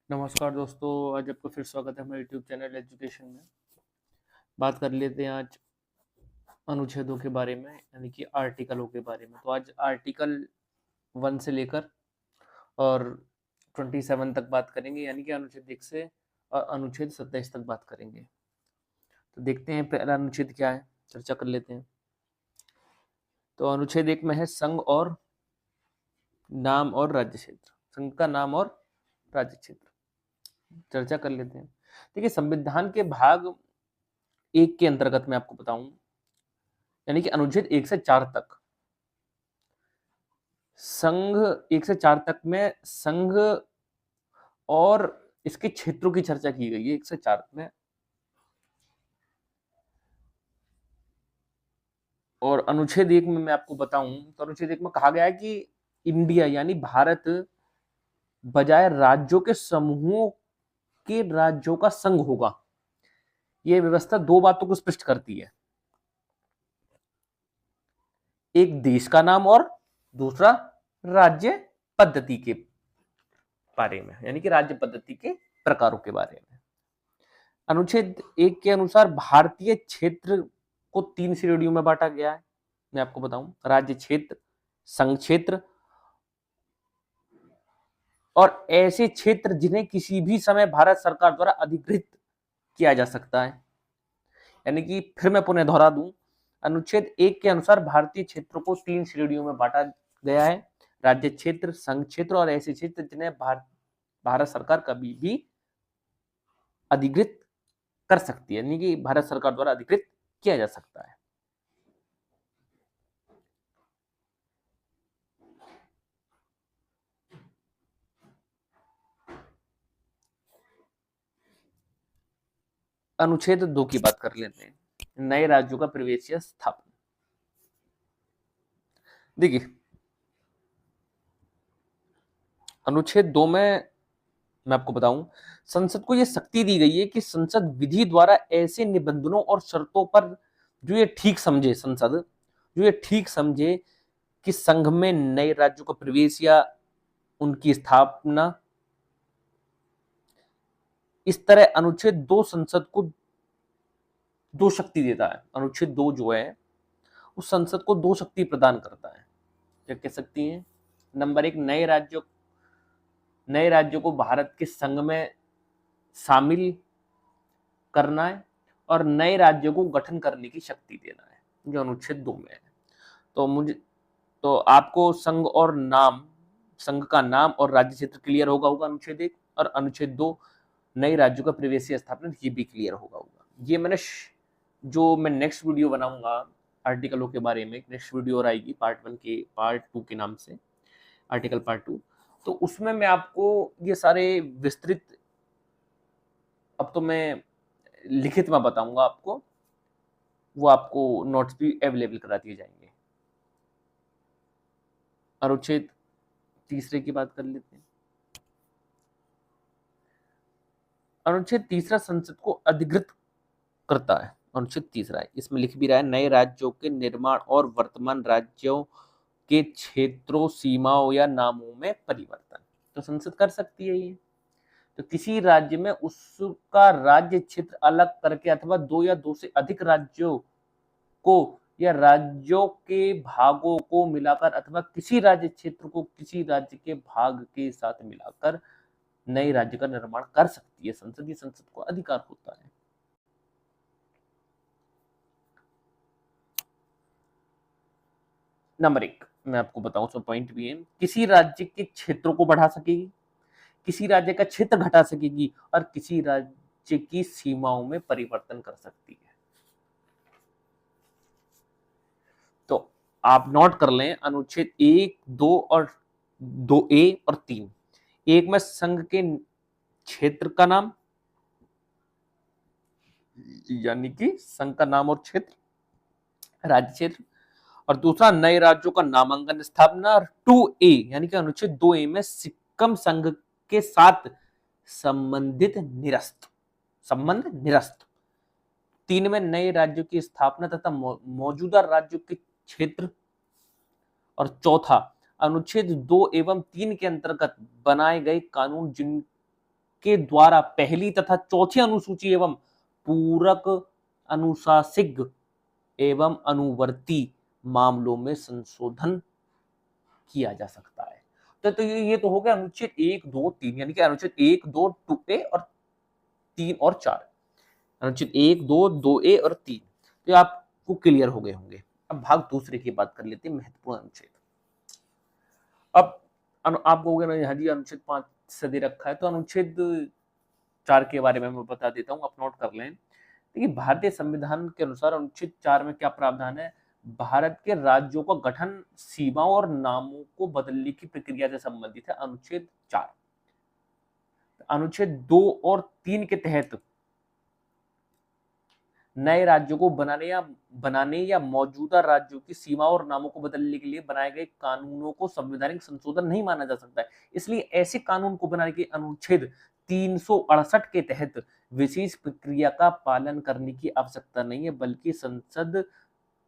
नमस्कार दोस्तों, आज आपका फिर स्वागत है हमारे यूट्यूब चैनल एजुकेशन में। बात कर लेते हैं आज अनुच्छेदों के बारे में, यानी कि आर्टिकलों के बारे में। तो आज आर्टिकल 1 से लेकर और 27 तक बात करेंगे, यानी कि अनुच्छेद 1 से अनुच्छेद 27 तक बात करेंगे। तो देखते हैं पहला अनुच्छेद क्या है, चर्चा कर लेते हैं। तो अनुच्छेद 1 में है संघ और नाम और राज्य क्षेत्र। संघ का नाम और राज्य क्षेत्र चर्चा कर लेते हैं। देखिए, संविधान के भाग 1 के अंतर्गत मैं आपको बताऊं, यानी कि अनुच्छेद 1 से 4 तक संघ 1 से 4 तक में संघ और इसके क्षेत्रों की चर्चा की गई है 1 से 4 में। और अनुच्छेद 1 में मैं आपको बताऊं तो अनुच्छेद 1 में कहा गया है कि इंडिया यानी भारत बजाय राज्यों के समूहों के राज्यों का संघ होगा। यह व्यवस्था दो बातों को स्पष्ट करती है, एक देश का नाम और दूसरा राज्य पद्धति के बारे में, यानी कि राज्य पद्धति के प्रकारों के बारे में। अनुच्छेद 1 के अनुसार भारतीय क्षेत्र को 3 श्रेणियों में बांटा गया है। मैं आपको बताऊं, राज्य क्षेत्र, संघ क्षेत्र और ऐसे क्षेत्र जिन्हें किसी भी समय भारत सरकार द्वारा अधिकृत किया जा सकता है। यानी कि फिर मैं पुनः दोहरा दूं, अनुच्छेद 1 के अनुसार भारतीय क्षेत्रों को 3 श्रेणियों में बांटा गया है, राज्य क्षेत्र, संघ क्षेत्र और ऐसे क्षेत्र जिन्हें भारत सरकार कभी भी अधिकृत कर सकती है, यानी कि भारत सरकार द्वारा अधिकृत किया जा सकता है। अनुच्छेद 2 की बात कर लेते हैं, नए राज्यों का प्रवेश या स्थापना। देखिए, अनुच्छेद 2 में मैं आपको बताऊं, संसद को यह शक्ति दी गई है कि संसद विधि द्वारा ऐसे निबंधनों और शर्तों पर जो ये ठीक समझे, संसद जो ये ठीक समझे कि संघ में नए राज्यों का प्रवेश या उनकी स्थापना, इस तरह अनुच्छेद 2 संसद को दो शक्ति देता है। अनुच्छेद 2 जो है उस संसद को दो शक्ति प्रदान करता है। क्या कह सकती हैं? नंबर 1, नए राज्यों को भारत के संघ में शामिल करना है और नए राज्यों को गठन करने की शक्ति देना है, जो अनुच्छेद 2 में है। तो आपको संघ का नाम और राज्य क्षेत्र क्लियर होगा अनुच्छेद 1, और अनुच्छेद 2 नए राज्यों का प्रवेश या स्थापना, ये भी क्लियर होगा। ये जो मैं नेक्स्ट वीडियो बनाऊंगा आर्टिकलों के बारे में, नेक्स्ट वीडियो और आएगी पार्ट 2 के नाम से, आर्टिकल पार्ट 2। तो उसमें मैं आपको ये सारे विस्तृत, अब तो मैं लिखित में बताऊंगा आपको, वो आपको नोट्स भी अवेलेबल करा दिए जाएंगे। अनुच्छेद 3 की बात कर लेते हैं। अनुच्छेद 3 संसद को अधिकृत करता है। अनुच्छेद 3 है, इसमें लिख भी रहा है, नए राज्यों के निर्माण और वर्तमान राज्यों के क्षेत्रों, सीमाओं या नामों में परिवर्तन। तो संसद कर सकती है ये। तो किसी राज्य में उसका राज्य क्षेत्र अलग करके अथवा दो या दो से अधिक राज्यों को या राज्यों के भागों को मिलाकर अथवा किसी राज्य क्षेत्र को किसी राज्य के भाग के साथ मिलाकर नए राज्य का निर्माण कर सकती है संसद। ये संसद को अधिकार होता है। नंबर 1 मैं आपको बताऊं, सो पॉइंट भी है, किसी राज्य के क्षेत्रों को बढ़ा सकेगी, किसी राज्य का क्षेत्र घटा सकेगी और किसी राज्य की सीमाओं में परिवर्तन कर सकती है। तो आप नोट कर लें, अनुच्छेद 1, 2 और 2A और 3। एक में संघ के क्षेत्र का नाम, यानी कि संघ का नाम और क्षेत्र, राज्य क्षेत्र, और दूसरा नए राज्यों का नामांकन, स्थापना। 2A यानी कि अनुच्छेद 2A में सिक्किम संघ के साथ संबंध निरस्त। 3 में नए राज्यों की स्थापना तथा मौजूदा राज्यों के क्षेत्र। और चौथा, अनुच्छेद 2 एवं 3 के अंतर्गत बनाए गए कानून के द्वारा पहली तथा चौथी अनुसूची एवं पूरक अनुशासिक एवं अनुवर्ती मामलों में संशोधन किया जा सकता है। तो ये तो हो गया अनुच्छेद 1, 2, 3, यानी कि अनुच्छेद 1, 2, 2A और 3 और 4। अनुच्छेद 1, 2, 2A और 3 तो आपको क्लियर हो गए होंगे। अब भाग दूसरे की बात कर लेते हैं, महत्वपूर्ण अनुच्छेद। अब आप कहोगे ना हाँ जी अनुच्छेद 5 से दे रखा है, तो अनुच्छेद 4 के बारे में मैं बता देता हूँ, आप नोट कर लें। देखिए भारतीय संविधान के अनुसार अनुच्छेद 4 में क्या प्रावधान है? भारत के राज्यों का गठन, सीमाओं और नामों को बदलने की प्रक्रिया से संबंधित है अनुच्छेद 4। अनुच्छेद 2 और 3 के तहत नए राज्यों को बनाने या मौजूदा राज्यों की सीमाओं और नामों को बदलने के लिए बनाए गए कानूनों को संवैधानिक संशोधन नहीं माना जा सकता है। इसलिए ऐसे कानून को बनाने के अनुच्छेद 368 के तहत विशेष प्रक्रिया का पालन करने की आवश्यकता नहीं है, बल्कि संसद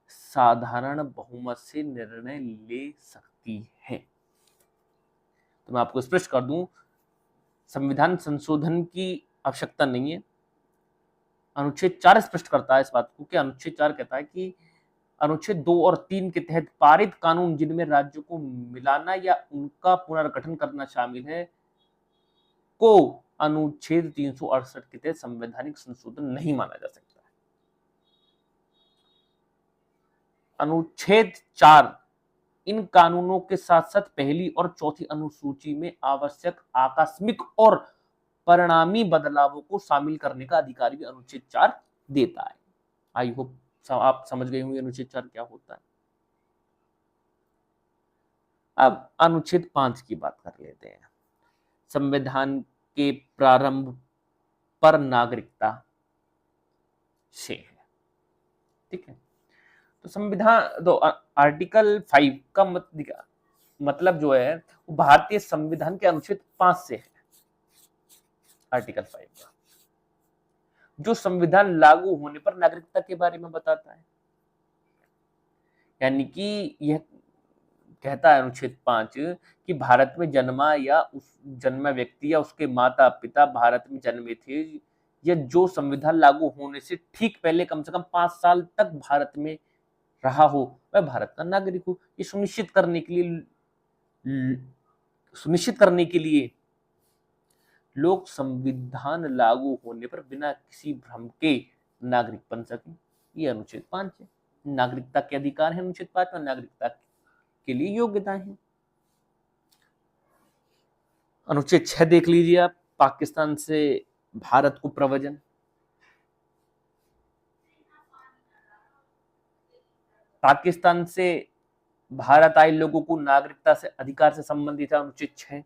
साधारण बहुमत से निर्णय ले सकती है। तो मैं आपको स्पष्ट कर दूं, संविधान संशोधन की आवश्यकता नहीं है। अनुच्छेद 4 स्पष्ट करता है इस बात को कि अनुच्छेद 4 कहता है कि अनुच्छेद 2 और 3 के तहत पारित कानून जिनमें राज्यों को मिलाना या उनका पुनर्गठन करना शामिल है को अनुच्छेद 368 के तहत संवैधानिक संशोधन नहीं माना जा सकता है। अनुच्छेद 4 इन कानूनों के साथ साथ पहली और चौथी अनुसूची में आवश्यक आकस्मिक और परिणामी बदलावों को शामिल करने का अधिकार भी अनुच्छेद 4 देता है। आई होप आप समझ गए होंगे अनुच्छेद 4 क्या होता है। अब अनुच्छेद 5 की बात कर लेते हैं। संविधान के प्रारंभ पर नागरिकता से है, ठीक है। तो संविधान तो आर्टिकल 5 का मतलब जो है वो भारतीय संविधान के अनुच्छेद 5 से है। आर्टिकल 5 का जो संविधान लागू होने पर नागरिकता के बारे में बताता है, यानी कि यह कहता है अनुच्छेद 5 कि भारत में जन्मा या उस जन्मा व्यक्ति या उसके माता पिता भारत में जन्मे थे या जो संविधान लागू होने से ठीक पहले कम से कम 5 साल तक भारत में रहा हो, वह भारत का नागरिक हो। ये सुनिश्चित करने के लिए लोग संविधान लागू होने पर बिना किसी भ्रम के नागरिक बन सके। ये अनुच्छेद 5 है। नागरिकता के अधिकार है अनुच्छेद 5 में, नागरिकता के लिए योग्यताएं हैं। अनुच्छेद 6 देख लीजिए आप, पाकिस्तान से भारत को प्रव्रजन। पाकिस्तान से भारत आए लोगों को नागरिकता से अधिकार से संबंधित है अनुच्छेद 6।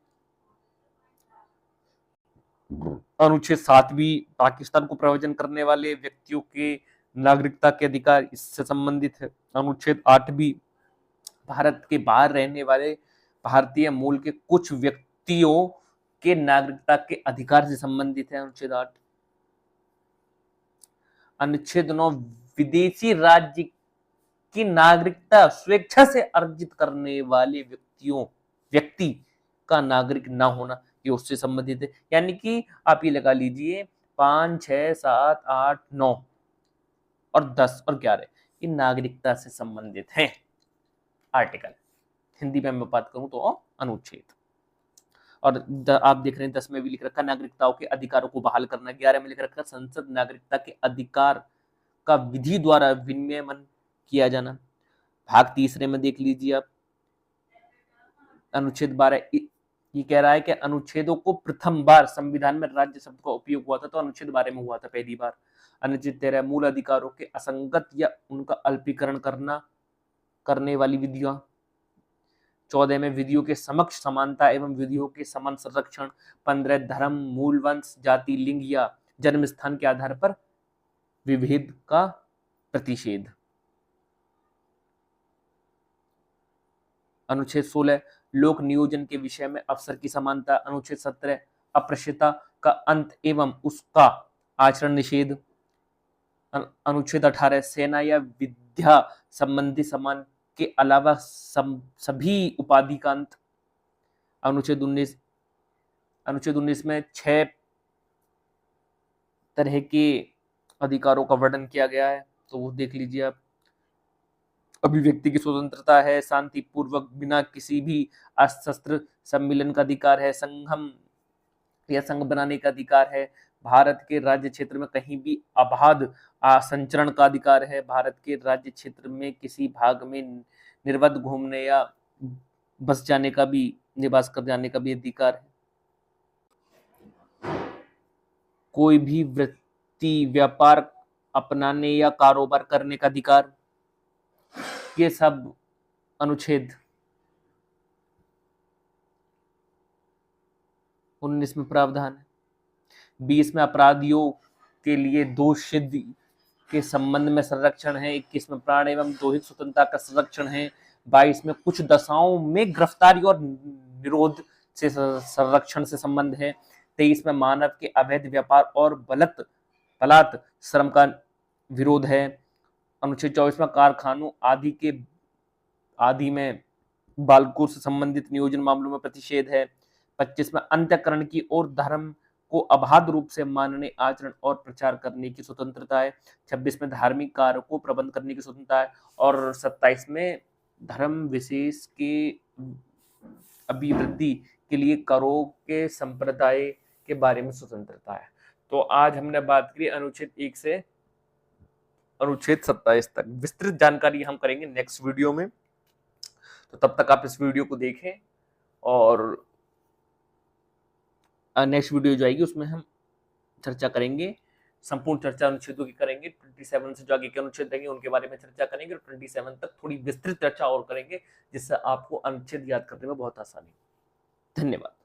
अनुच्छेद 7 भी पाकिस्तान को प्रव्रजन करने वाले व्यक्तियों के नागरिकता के अधिकार इससे संबंधित है। अनुच्छेद 8 भी भारत के बाहर रहने वाले भारतीय मूल के कुछ व्यक्तियों के नागरिकता के अधिकार से संबंधित है अनुच्छेद 8। अनुच्छेद 9 विदेशी राज्य की नागरिकता स्वेच्छा से अर्जित करने वाले व्यक्ति का नागरिक ना होना, ये उससे संबंधित है। यानी कि आप ये लगा लीजिए 5, 6, 7, 8, 9 और 10 और 11 ये नागरिकता से संबंधित हैं आर्टिकल। हिंदी में मैं बात करूं तो अनुच्छेद। और आप देख रहे हैं 10 में भी लिख रखा नागरिकताओं के अधिकारों को बहाल करना, 11 में लिख रखा संसद नागरिकता के अधिकार का विधि द्वारा विनियमन किया जाना। भाग तीसरे में देख लीजिए आप, अनुच्छेद 12 ये कह रहा है कि अनुच्छेदों को प्रथम बार संविधान में राज्य शब्द का उपयोग हुआ था, तो अनुच्छेद 12 में हुआ था पहली बार। अनुच्छेद 13 मूल अधिकारों के असंगत या उनका अल्पीकरण करने वाली विधियां। 14 में विधियों के समक्ष समानता एवं विधियों के समान संरक्षण। 15 धर्म, मूल वंश, जाति, लिंग या जन्म स्थान के आधार पर विभेद का प्रतिषेध। अनुच्छेद 16 लोक नियोजन के विषय में अवसर की समानता। अनुच्छेद 17 अस्पृश्यता का अंत एवं उसका आचरण निषेध। अनुच्छेद 18 सेना या विद्या संबंधी सम्मान के अलावा सभी उपाधि का अंत। अनुच्छेद 19 में 6 तरह के अधिकारों का वर्णन किया गया है, तो वो देख लीजिए आप। अभिव्यक्ति की स्वतंत्रता है, शांतिपूर्वक बिना किसी भी अशस्त्र सम्मेलन का अधिकार है, संगम या संघ बनाने का अधिकार है, भारत के राज्य क्षेत्र में कहीं भी अबाध संचरण का अधिकार है, भारत के राज्य क्षेत्र में किसी भाग में निर्वध घूमने या बस जाने का भी, निवास कर जाने का भी अधिकार है, कोई भी वृत्ति व्यापार अपनाने या कारोबार करने का अधिकार, ये सब अनुच्छेद 19 में प्रावधान है। 20 में अपराधियों के लिए दोषसिद्धि के संबंध में संरक्षण है। 21 में प्राण एवं दोहिक स्वतंत्रता का संरक्षण है। 22 में कुछ दशाओं में गिरफ्तारी और निरोध से संरक्षण से संबंध है। 23 में मानव के अवैध व्यापार और बलात् श्रम का विरोध है। अनुच्छेद 24 में कारखानों आदि में बालकों से संबंधित नियोजन मामलों में प्रतिषेध है। 25 में अंतःकरण की और धर्म को अबाध रूप से मानने, आचरण और प्रचार करने की स्वतंत्रता है। 26 में धार्मिक कार्य को प्रबंध करने की स्वतंत्रता है। और 27 में धर्म विशेष के अभिवृद्धि के लिए करों के संप्रदाय के बारे में स्वतंत्रता है। तो आज हमने बात की अनुच्छेद 1 से अनुच्छेद 27 तक। विस्तृत जानकारी हम करेंगे नेक्स्ट वीडियो में, तो तब तक आप इस वीडियो को देखें, और नेक्स्ट वीडियो जो आएगी उसमें हम चर्चा करेंगे, संपूर्ण चर्चा अनुच्छेदों की करेंगे। 27 से जो आगे के अनुच्छेद रहेंगे उनके बारे में चर्चा करेंगे, और 27 तक थोड़ी विस्तृत चर्चा और करेंगे, जिससे आपको अनुच्छेद याद करने में बहुत आसानी। धन्यवाद।